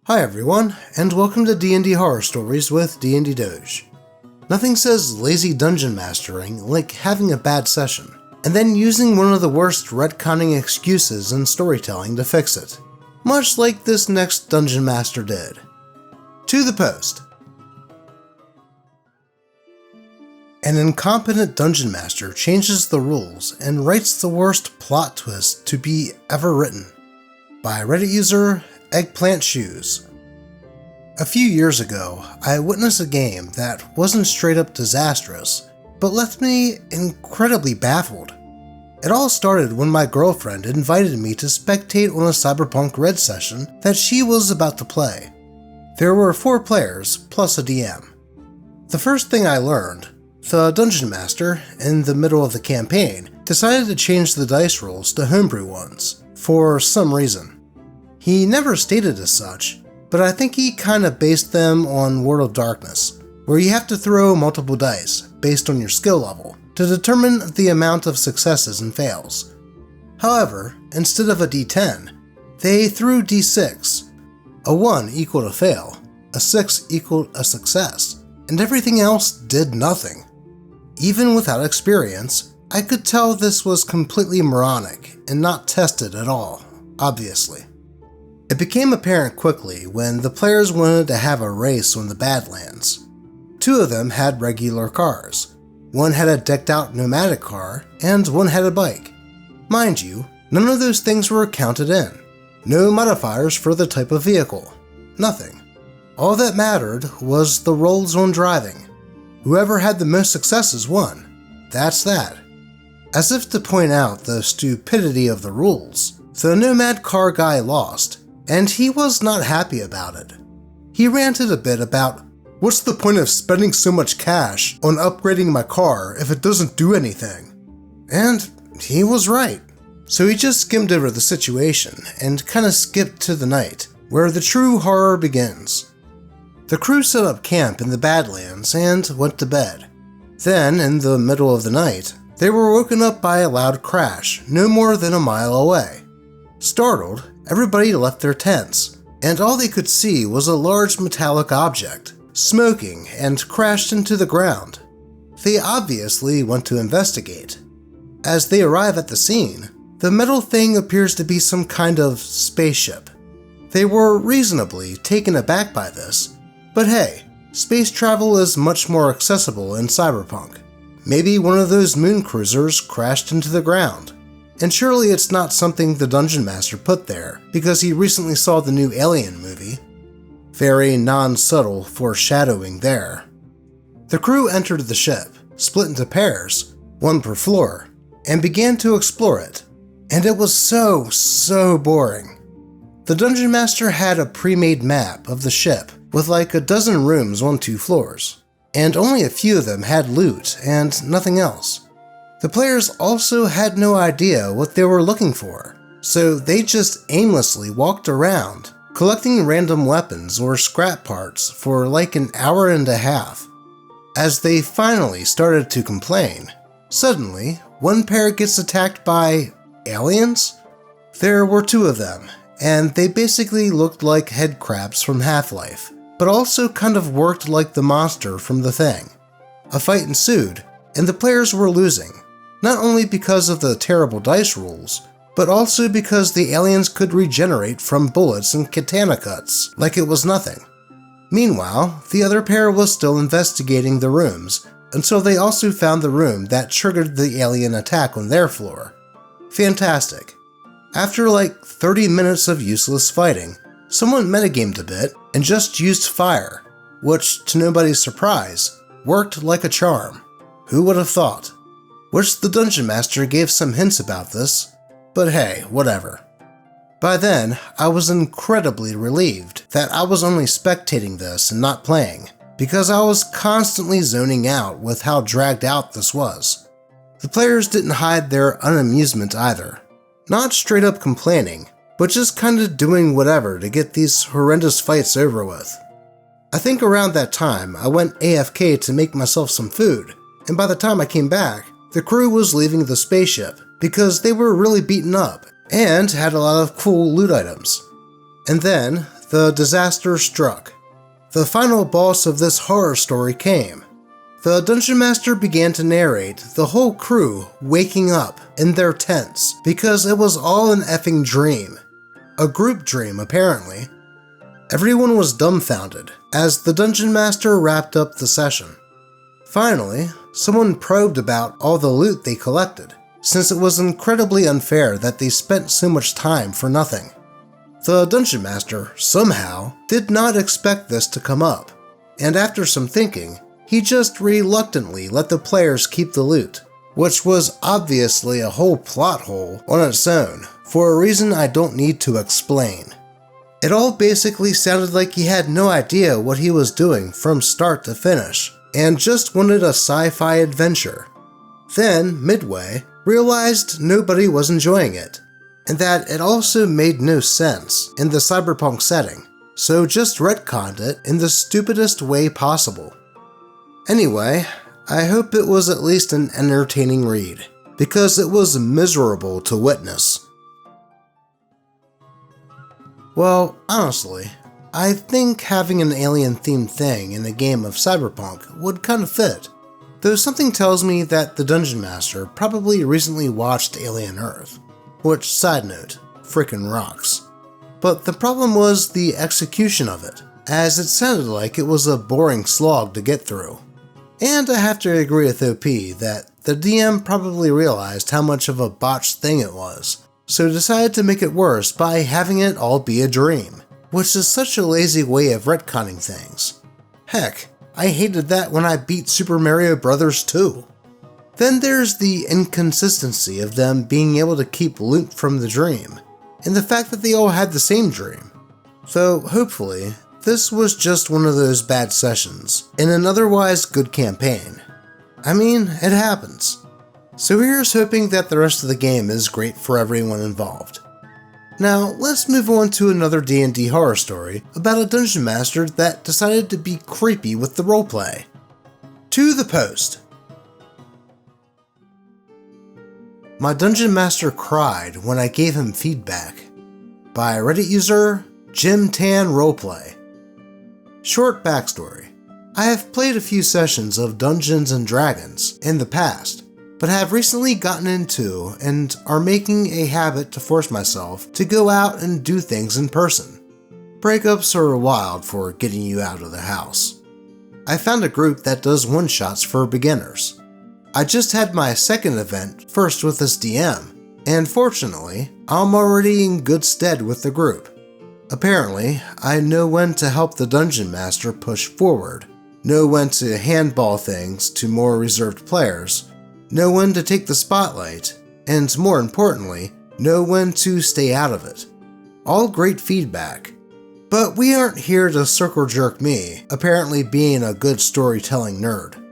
Hi everyone, and welcome to DnD Horror Stories with DnD Doge. Nothing says lazy dungeon mastering like having a bad session, and then using one of the worst retconning excuses in storytelling to fix it, much like this next dungeon master did. To the post. An incompetent dungeon master changes the rules and writes the worst plot twist to be ever written. By Reddit user Eggplant Shoes. A few years ago, I witnessed a game that wasn't straight up disastrous, but left me incredibly baffled. It all started when my girlfriend invited me to spectate on a Cyberpunk Red session that she was about to play. There were 4 players, plus a DM. The first thing I learned, the dungeon master, in the middle of the campaign, decided to change the dice rolls to homebrew ones, for some reason. He never stated as such, but I think he kinda based them on World of Darkness, where you have to throw multiple dice, based on your skill level, to determine the amount of successes and fails. However, instead of a D10, they threw D6. A 1 equaled a fail, a 6 equaled a success, and everything else did nothing. Even without experience, I could tell this was completely moronic and not tested at all, obviously. It became apparent quickly when the players wanted to have a race on the Badlands. 2 of them had regular cars. One had a decked-out nomadic car, and one had a bike. Mind you, none of those things were counted in. No modifiers for the type of vehicle. Nothing. All that mattered was the rolls on driving. Whoever had the most successes won. That's that. As if to point out the stupidity of the rules, the nomad car guy lost, and he was not happy about it. He ranted a bit about, "What's the point of spending so much cash on upgrading my car if it doesn't do anything?" And he was right. So he just skimmed over the situation and kinda skipped to the night, where the true horror begins. The crew set up camp in the Badlands and went to bed. Then, in the middle of the night, they were woken up by a loud crash no more than a mile away. Startled, everybody left their tents, and all they could see was a large metallic object, smoking, and crashed into the ground. They obviously went to investigate. As they arrive at the scene, the metal thing appears to be some kind of spaceship. They were reasonably taken aback by this, but hey, space travel is much more accessible in Cyberpunk. Maybe one of those moon cruisers crashed into the ground. And surely it's not something the Dungeon Master put there because he recently saw the new Alien movie. Very non-subtle foreshadowing there. The crew entered the ship, split into pairs, 1 per floor, and began to explore it. And it was so boring. The Dungeon Master had a pre-made map of the ship with like a dozen rooms on 2 floors, and only a few of them had loot and nothing else. The players also had no idea what they were looking for, so they just aimlessly walked around, collecting random weapons or scrap parts for like an hour and a half. As they finally started to complain, suddenly, one pair gets attacked by aliens? There were 2 of them, and they basically looked like head crabs from Half-Life, but also kind of worked like the monster from The Thing. A fight ensued, and the players were losing. Not only because of the terrible dice rolls, but also because the aliens could regenerate from bullets and katana cuts like it was nothing. Meanwhile, the other pair was still investigating the rooms until they also found the room that triggered the alien attack on their floor. Fantastic. After like 30 minutes of useless fighting, someone metagamed a bit and just used fire, which, to nobody's surprise, worked like a charm. Who would have thought? Which the Dungeon Master gave some hints about this, but hey, whatever. By then, I was incredibly relieved that I was only spectating this and not playing, because I was constantly zoning out with how dragged out this was. The players didn't hide their unamusement either. Not straight up complaining, but just kinda doing whatever to get these horrendous fights over with. I think around that time, I went AFK to make myself some food, and by the time I came back, the crew was leaving the spaceship because they were really beaten up and had a lot of cool loot items. And then the disaster struck. The final boss of this horror story came. The Dungeon Master began to narrate the whole crew waking up in their tents because it was all an effing dream. A group dream, apparently. Everyone was dumbfounded as the Dungeon Master wrapped up the session. Finally, someone probed about all the loot they collected, since it was incredibly unfair that they spent so much time for nothing. The Dungeon Master, somehow, did not expect this to come up, and after some thinking, he just reluctantly let the players keep the loot, which was obviously a whole plot hole on its own, for a reason I don't need to explain. It all basically sounded like he had no idea what he was doing from start to finish, and just wanted a sci-fi adventure. Then, midway, realized nobody was enjoying it, and that it also made no sense in the cyberpunk setting, so just retconned it in the stupidest way possible. Anyway, I hope it was at least an entertaining read, because it was miserable to witness. Well, honestly, I think having an alien-themed thing in a game of Cyberpunk would kind of fit, though something tells me that the Dungeon Master probably recently watched Alien Earth, which, side note, frickin' rocks. But the problem was the execution of it, as it sounded like it was a boring slog to get through. And I have to agree with OP that the DM probably realized how much of a botched thing it was, so decided to make it worse by having it all be a dream, which is such a lazy way of retconning things. Heck, I hated that when I beat Super Mario Bros. 2. Then there's the inconsistency of them being able to keep loot from the dream, and the fact that they all had the same dream. So hopefully, this was just one of those bad sessions in an otherwise good campaign. I mean, it happens. So here's hoping that the rest of the game is great for everyone involved. Now, let's move on to another DnD horror story about a dungeon master that decided to be creepy with the roleplay. To the post. My dungeon master cried when I gave him feedback. By Reddit user Jim Tan Roleplay. Short backstory. I have played a few sessions of Dungeons & Dragons in the past, but have recently gotten into and are making a habit to force myself to go out and do things in person. Breakups are wild for getting you out of the house. I found a group that does one-shots for beginners. I just had my second event first with this DM, and fortunately, I'm already in good stead with the group. Apparently, I know when to help the Dungeon Master push forward, know when to handball things to more reserved players, know when to take the spotlight, and more importantly, know when to stay out of it. All great feedback. But we aren't here to circle jerk me, apparently being a good storytelling nerd.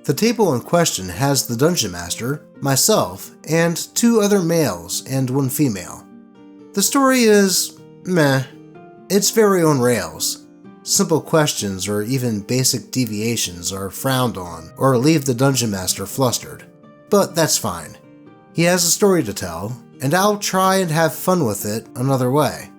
The table in question has the Dungeon Master, myself, and 2 other males and 1 female. The story is meh. It's very on rails. Simple questions or even basic deviations are frowned on or leave the Dungeon Master flustered. But that's fine. He has a story to tell, and I'll try and have fun with it another way.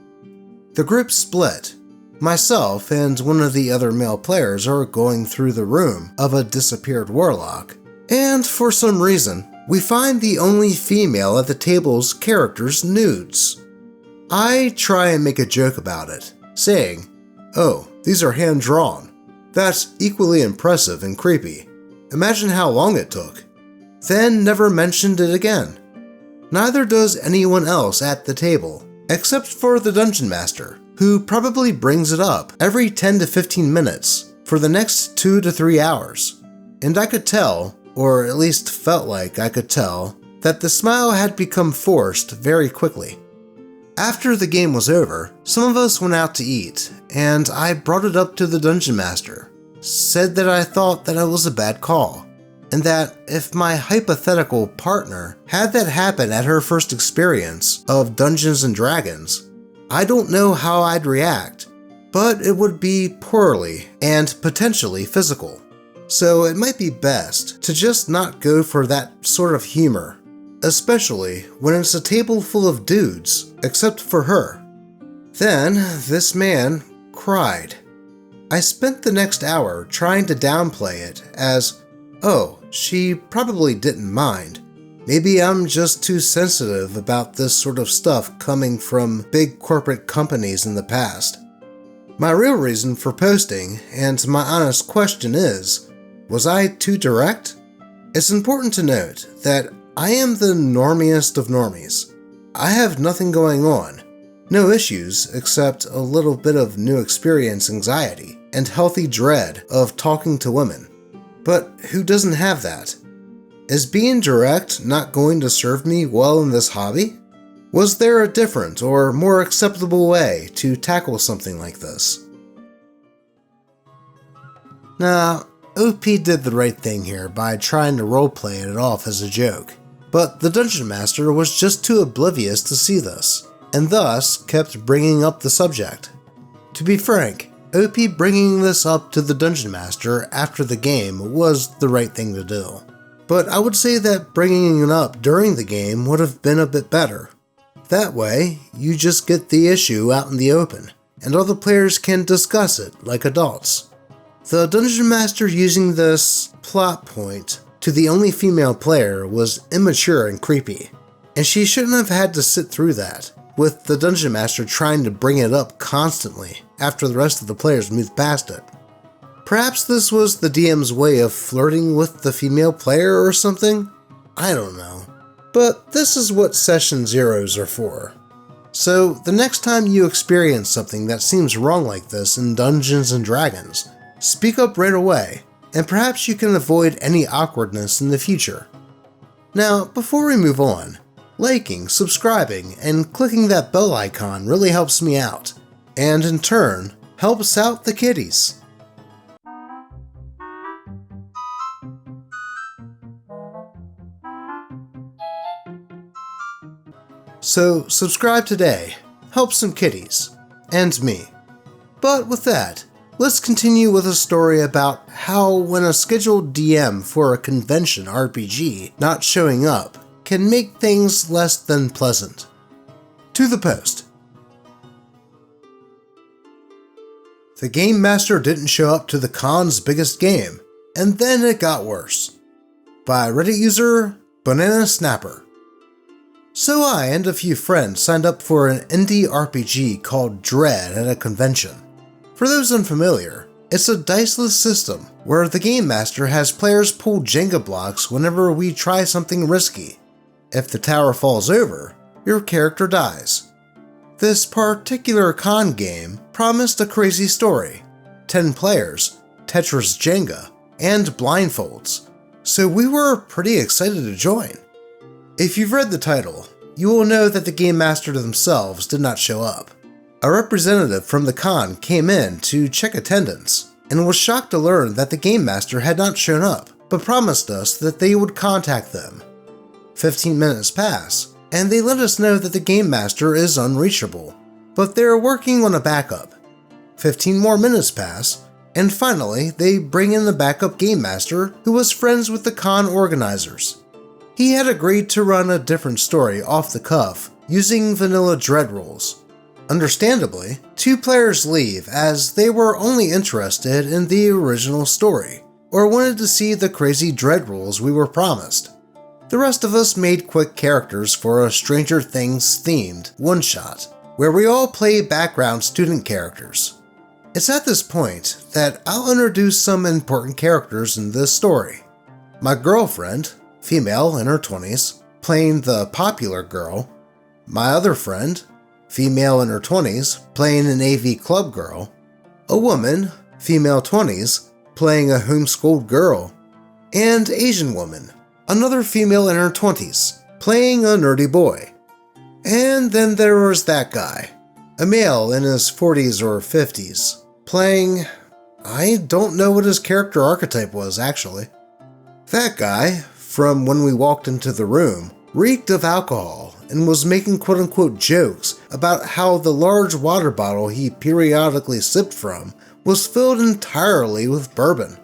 The group split. Myself and 1 of the other male players are going through the room of a disappeared warlock, and for some reason, we find the only female at the table's character's nudes. I try and make a joke about it, saying, "Oh, these are hand-drawn. That's equally impressive and creepy. Imagine how long it took." Then never mentioned it again. Neither does anyone else at the table, except for the Dungeon Master, who probably brings it up every 10 to 15 minutes for the next 2 to 3 hours. And I could tell, or at least felt like I could tell, that the smile had become forced very quickly. After the game was over, some of us went out to eat, and I brought it up to the Dungeon Master, said that I thought that it was a bad call, and that if my hypothetical partner had that happen at her first experience of Dungeons & Dragons, I don't know how I'd react, but it would be poorly and potentially physical. So it might be best to just not go for that sort of humor, especially when it's a table full of dudes, except for her. Then this man cried. I spent the next hour trying to downplay it as, oh, she probably didn't mind. Maybe I'm just too sensitive about this sort of stuff coming from big corporate companies in the past. My real reason for posting, and my honest question is, was I too direct? It's important to note that I am the normiest of normies. I have nothing going on, no issues except a little bit of new experience anxiety and healthy dread of talking to women. But who doesn't have that? Is being direct not going to serve me well in this hobby? Was there a different or more acceptable way to tackle something like this? Now, OP did the right thing here by trying to roleplay it off as a joke, but the Dungeon Master was just too oblivious to see this, and thus kept bringing up the subject. To be frank, OP bringing this up to the Dungeon Master after the game was the right thing to do, but I would say that bringing it up during the game would have been a bit better. That way, you just get the issue out in the open, and other players can discuss it like adults. The Dungeon Master using this plot point to the only female player was immature and creepy, and she shouldn't have had to sit through that, with the Dungeon Master trying to bring it up constantly after the rest of the players moved past it. Perhaps this was the DM's way of flirting with the female player or something? I don't know. But this is what Session Zeros are for. So the next time you experience something that seems wrong like this in Dungeons & Dragons, speak up right away, and perhaps you can avoid any awkwardness in the future. Now, before we move on, liking, subscribing, and clicking that bell icon really helps me out, and in turn, helps out the kitties. So subscribe today, help some kitties, and me. But with that, let's continue with a story about how when a scheduled DM for a convention RPG not showing up can make things less than pleasant. To the post. The Game Master didn't show up to the con's biggest game, and then it got worse. By Reddit user Banana Snapper. So I and a few friends signed up for an indie RPG called Dread at a convention. For those unfamiliar, it's a diceless system where the Game Master has players pull Jenga blocks whenever we try something risky. If the tower falls over, your character dies. This particular con game promised a crazy story, 10 players, Tetris Jenga, and blindfolds, so we were pretty excited to join. If you've read the title, you will know that the Game Master themselves did not show up. A representative from the con came in to check attendance, and was shocked to learn that the Game Master had not shown up, but promised us that they would contact them. 15 minutes pass, and they let us know that the Game Master is unreachable, but they're working on a backup. 15 more minutes pass, and finally they bring in the backup Game Master who was friends with the con organizers. He had agreed to run a different story off the cuff, using vanilla Dread rules. Understandably, 2 players leave as they were only interested in the original story, or wanted to see the crazy Dread rules we were promised. The rest of us made quick characters for a Stranger Things themed one-shot, where we all play background student characters. It's at this point that I'll introduce some important characters in this story. My girlfriend, female in her 20s, playing the popular girl. My other friend, female in her 20s, playing an AV club girl. A woman, female 20s, playing a homeschooled girl. And Asian woman, another female in her 20s, playing a nerdy boy. And then there was that guy, a male in his 40s or 50s, playing... I don't know what his character archetype was, actually. That guy, from when we walked into the room, reeked of alcohol and was making quote-unquote jokes about how the large water bottle he periodically sipped from was filled entirely with bourbon.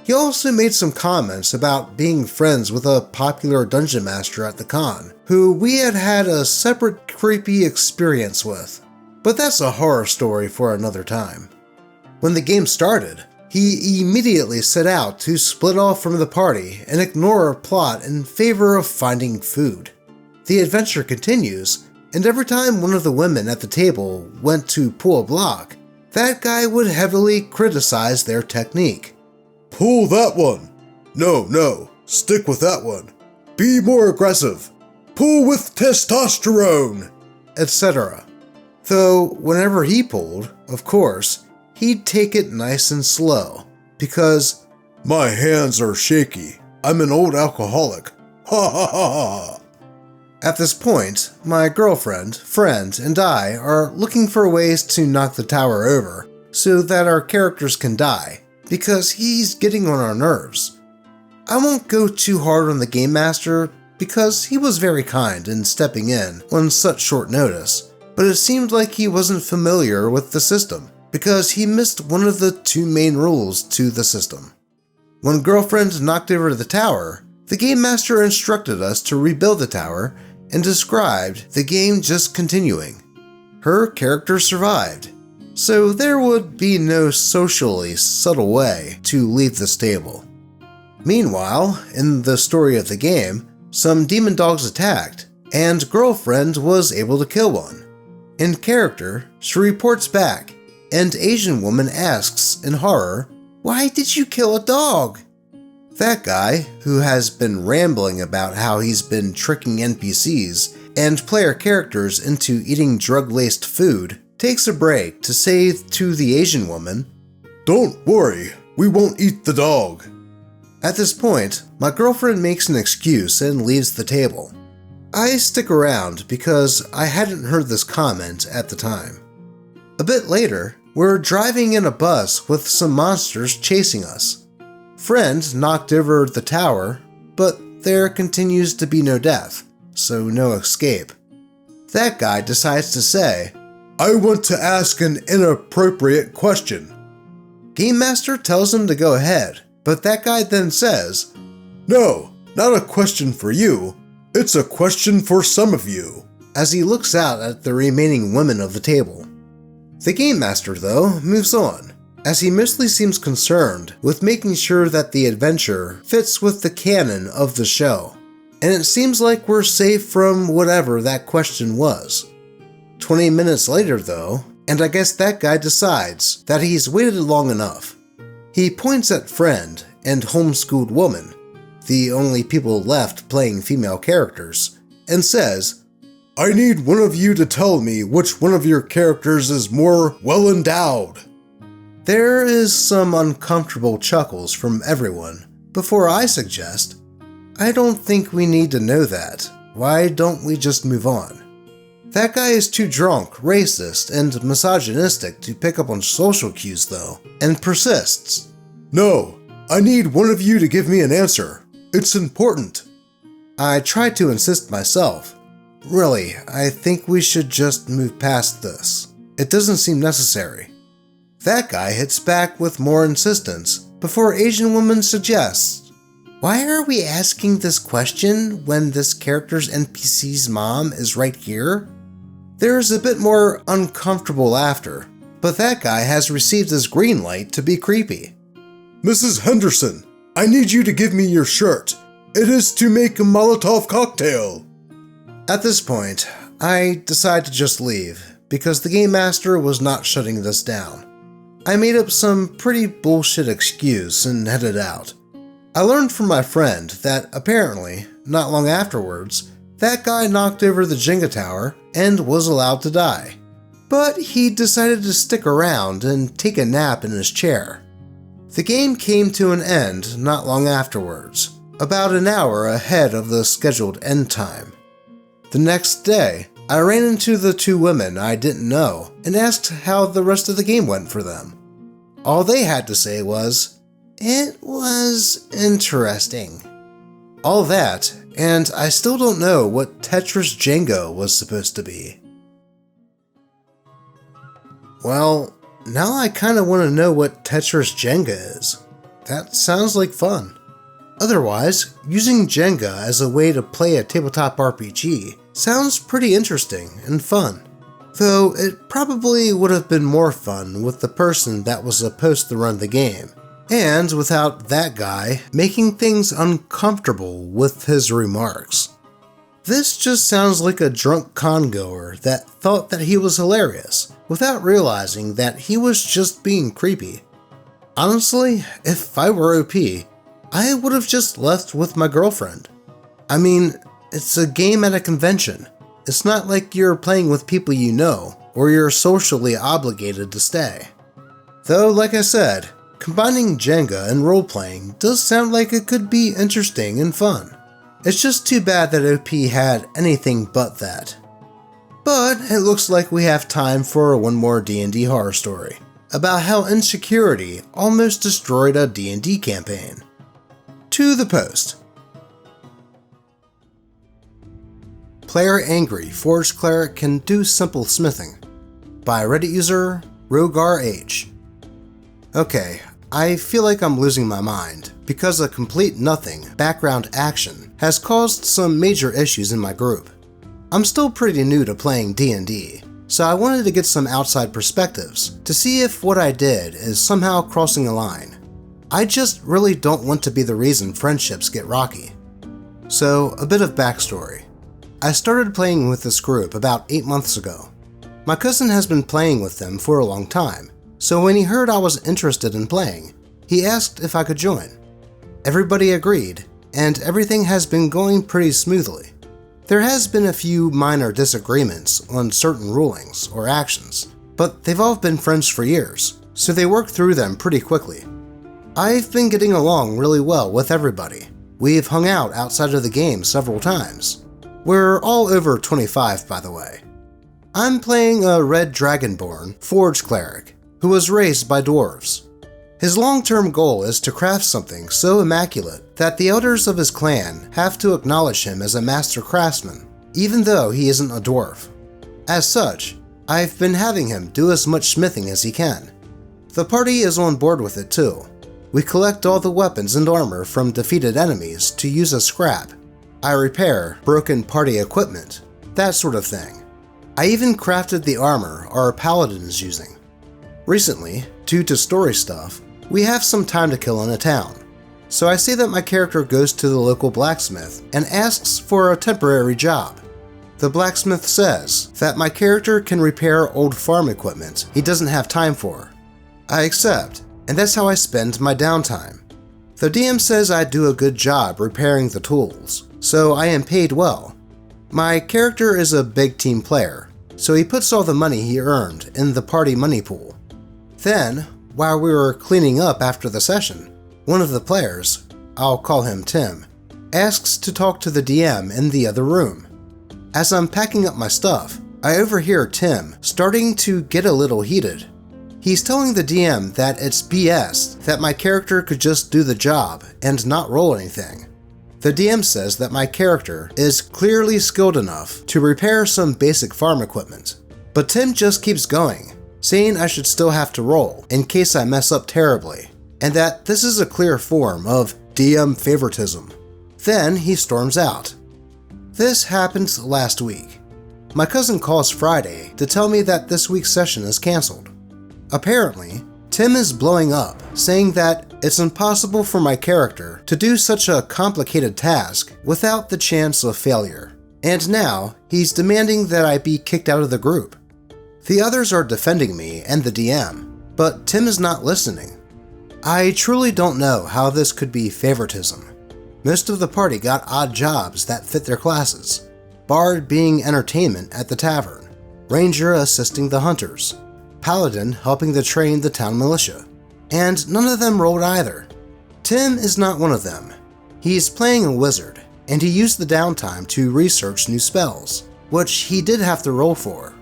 He also made some comments about being friends with a popular dungeon master at the con, who we had had a separate creepy experience with. But that's a horror story for another time. When the game started, he immediately set out to split off from the party and ignore our plot in favor of finding food. The adventure continues, and every time one of the women at the table went to pull a block, that guy would heavily criticize their technique. "Pull that one. No, stick with that one. Be more aggressive. Pull with testosterone," etc. Though whenever he pulled, of course, he'd take it nice and slow, because "my hands are shaky. I'm an old alcoholic. Ha ha ha ha." At this point, my girlfriend, friend, and I are looking for ways to knock the tower over so that our characters can die, because he's getting on our nerves. I won't go too hard on the Game Master because he was very kind in stepping in on such short notice, but it seemed like he wasn't familiar with the system because he missed one of the two main rules to the system. When girlfriend knocked over the tower, the Game Master instructed us to rebuild the tower and described the game just continuing. Her character survived, so there would be no socially subtle way to leave the stable. Meanwhile, in the story of the game, some demon dogs attacked, and girlfriend was able to kill one. In character, she reports back, and Asian woman asks in horror, "Why did you kill a dog?" That guy, who has been rambling about how he's been tricking NPCs and player characters into eating drug-laced food, takes a break to say to the Asian woman, "Don't worry, we won't eat the dog." At this point, my girlfriend makes an excuse and leaves the table. I stick around because I hadn't heard this comment at the time. A bit later, we're driving in a bus with some monsters chasing us. Friend knocked over the tower, but there continues to be no death, so no escape. That guy decides to say, "I want to ask an inappropriate question." Game Master tells him to go ahead, but that guy then says, "No, not a question for you. It's a question for some of you," as he looks out at the remaining women of the table. The Game Master, though, moves on, as he mostly seems concerned with making sure that the adventure fits with the canon of the show, and it seems like we're safe from whatever that question was. 20 minutes later, though, and I guess that guy decides that he's waited long enough. He points at Friend and homeschooled woman, the only people left playing female characters, and says, "I need one of you to tell me which one of your characters is more well-endowed." There is some uncomfortable chuckles from everyone before I suggest, "I don't think we need to know that. Why don't we just move on?" That guy is too drunk, racist, and misogynistic to pick up on social cues though, and persists. "No, I need one of you to give me an answer. It's important." I try to insist myself. Really, I think we should just move past this. It doesn't seem necessary. That guy hits back with more insistence before Asian woman suggests, "Why are we asking this question when this character's NPC's mom is right here?" There's a bit more uncomfortable laughter, but that guy has received his green light to be creepy. "Mrs. Henderson, I need you to give me your shirt. It is to make a Molotov cocktail." At this point, I decide to just leave, because the Game Master was not shutting this down. I made up some pretty bullshit excuse and headed out. I learned from my friend that apparently, not long afterwards, that guy knocked over the Jenga tower and was allowed to die. But he decided to stick around and take a nap in his chair. The game came to an end not long afterwards, about an hour ahead of the scheduled end time. The next day, I ran into the two women I didn't know and asked how the rest of the game went for them. All they had to say was, "It was interesting." All that, and I still don't know what Tetris Jenga was supposed to be. Well, now I kinda want to know what Tetris Jenga is. That sounds like fun. Otherwise, using Jenga as a way to play a tabletop RPG sounds pretty interesting and fun. Though it probably would have been more fun with the person that was supposed to run the game, and without that guy making things uncomfortable with his remarks. This just sounds like a drunk congoer that thought that he was hilarious, without realizing that he was just being creepy. Honestly, if I were OP, I would have just left with my girlfriend. I mean, it's a game at a convention. It's not like you're playing with people you know, or you're socially obligated to stay. Though, like I said, combining Jenga and role-playing does sound like it could be interesting and fun. It's just too bad that OP had anything but that. But it looks like we have time for one more D&D horror story, about how insecurity almost destroyed a D&D campaign. To the post. Player angry forged cleric can do simple smithing. By Reddit user Rogar H. Okay, I feel like I'm losing my mind, because a complete nothing background action has caused some major issues in my group. I'm still pretty new to playing D&D, so I wanted to get some outside perspectives to see if what I did is somehow crossing a line. I just really don't want to be the reason friendships get rocky. So, a bit of backstory. I started playing with this group about 8 months ago. My cousin has been playing with them for a long time, so when he heard I was interested in playing, he asked if I could join. Everybody agreed, and everything has been going pretty smoothly. There has been a few minor disagreements on certain rulings or actions, but they've all been friends for years, so they work through them pretty quickly. I've been getting along really well with everybody. We've hung out outside of the game several times. We're all over 25, by the way. I'm playing a red dragonborn forge cleric who was raised by dwarves. His long-term goal is to craft something so immaculate that the elders of his clan have to acknowledge him as a master craftsman, even though he isn't a dwarf. As such, I've been having him do as much smithing as he can. The party is on board with it too. We collect all the weapons and armor from defeated enemies to use as scrap. I repair broken party equipment, that sort of thing. I even crafted the armor our paladin is using. Recently, due to story stuff, we have some time to kill in a town, so I see that my character goes to the local blacksmith and asks for a temporary job. The blacksmith says that my character can repair old farm equipment he doesn't have time for. I accept, and that's how I spend my downtime. The DM says I do a good job repairing the tools, so I am paid well. My character is a big team player, so he puts all the money he earned in the party money pool. Then, while we were cleaning up after the session, one of the players, I'll call him Tim, asks to talk to the DM in the other room. As I'm packing up my stuff, I overhear Tim starting to get a little heated. He's telling the DM that it's BS that my character could just do the job and not roll anything. The DM says that my character is clearly skilled enough to repair some basic farm equipment, but Tim just keeps going, saying I should still have to roll in case I mess up terribly, and that this is a clear form of DM favoritism. Then he storms out. This happened last week. My cousin calls Friday to tell me that this week's session is cancelled. Apparently, Tim is blowing up, saying that it's impossible for my character to do such a complicated task without the chance of failure, and now he's demanding that I be kicked out of the group. The others are defending me and the DM, but Tim is not listening. I truly don't know how this could be favoritism. Most of the party got odd jobs that fit their classes, Bard being entertainment at the tavern, Ranger assisting the hunters, Paladin helping to train the town militia, and none of them rolled either. Tim is not one of them. He's playing a wizard, and he used the downtime to research new spells, which he did have to roll for.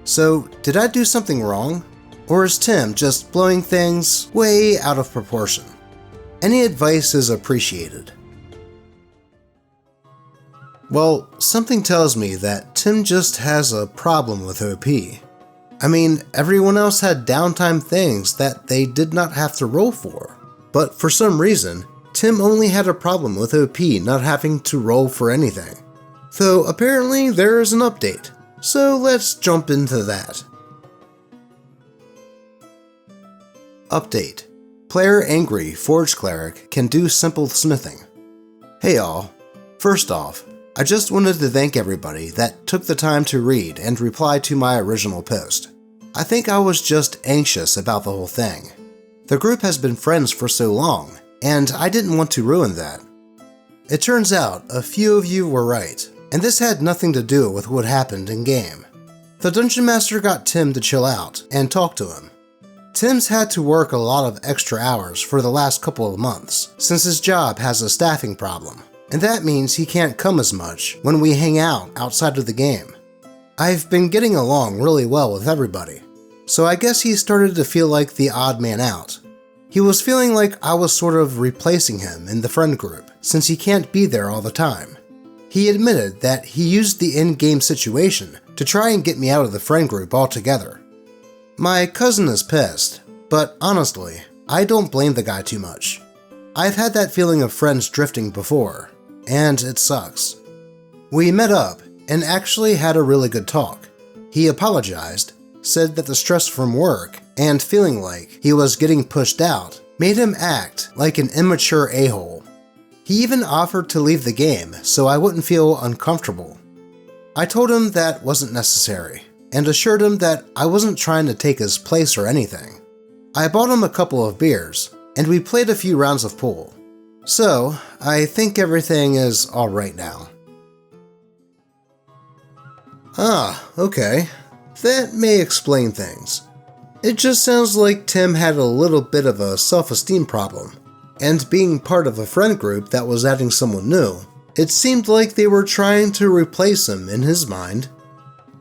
So, did I do something wrong? Or is Tim just blowing things way out of proportion? Any advice is appreciated. Well, something tells me that Tim just has a problem with OP. I mean, everyone else had downtime things that they did not have to roll for. But for some reason, Tim only had a problem with OP not having to roll for anything. Though apparently there is an update. So let's jump into that. Update. Player Angry Forge Cleric can do simple smithing. Hey y'all. First off, I just wanted to thank everybody that took the time to read and reply to my original post. I think I was just anxious about the whole thing. The group has been friends for so long, and I didn't want to ruin that. It turns out a few of you were right, and this had nothing to do with what happened in-game. The Dungeon Master got Tim to chill out and talk to him. Tim's had to work a lot of extra hours for the last couple of months, since his job has a staffing problem, and that means he can't come as much when we hang out outside of the game. I've been getting along really well with everybody, so I guess he started to feel like the odd man out. He was feeling like I was sort of replacing him in the friend group, since he can't be there all the time. He admitted that he used the in-game situation to try and get me out of the friend group altogether. My cousin is pissed, but honestly, I don't blame the guy too much. I've had that feeling of friends drifting before, and it sucks. We met up and actually had a really good talk. He apologized, said that the stress from work and feeling like he was getting pushed out made him act like an immature a-hole. He even offered to leave the game so I wouldn't feel uncomfortable. I told him that wasn't necessary, and assured him that I wasn't trying to take his place or anything. I bought him a couple of beers, and we played a few rounds of pool. So, I think everything is alright now. Ah, okay. That may explain things. It just sounds like Tim had a little bit of a self-esteem problem, and being part of a friend group that was adding someone new, it seemed like they were trying to replace him in his mind.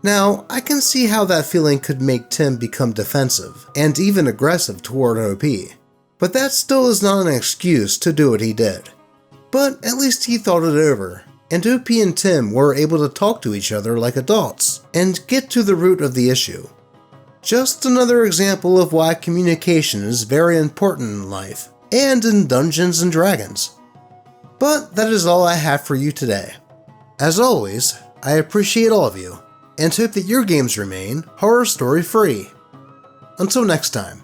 Now, I can see how that feeling could make Tim become defensive and even aggressive toward OP, but that still is not an excuse to do what he did. But at least he thought it over, and OP and Tim were able to talk to each other like adults and get to the root of the issue. Just another example of why communication is very important in life and in Dungeons & Dragons. But that is all I have for you today. As always, I appreciate all of you, and hope that your games remain horror story free. Until next time.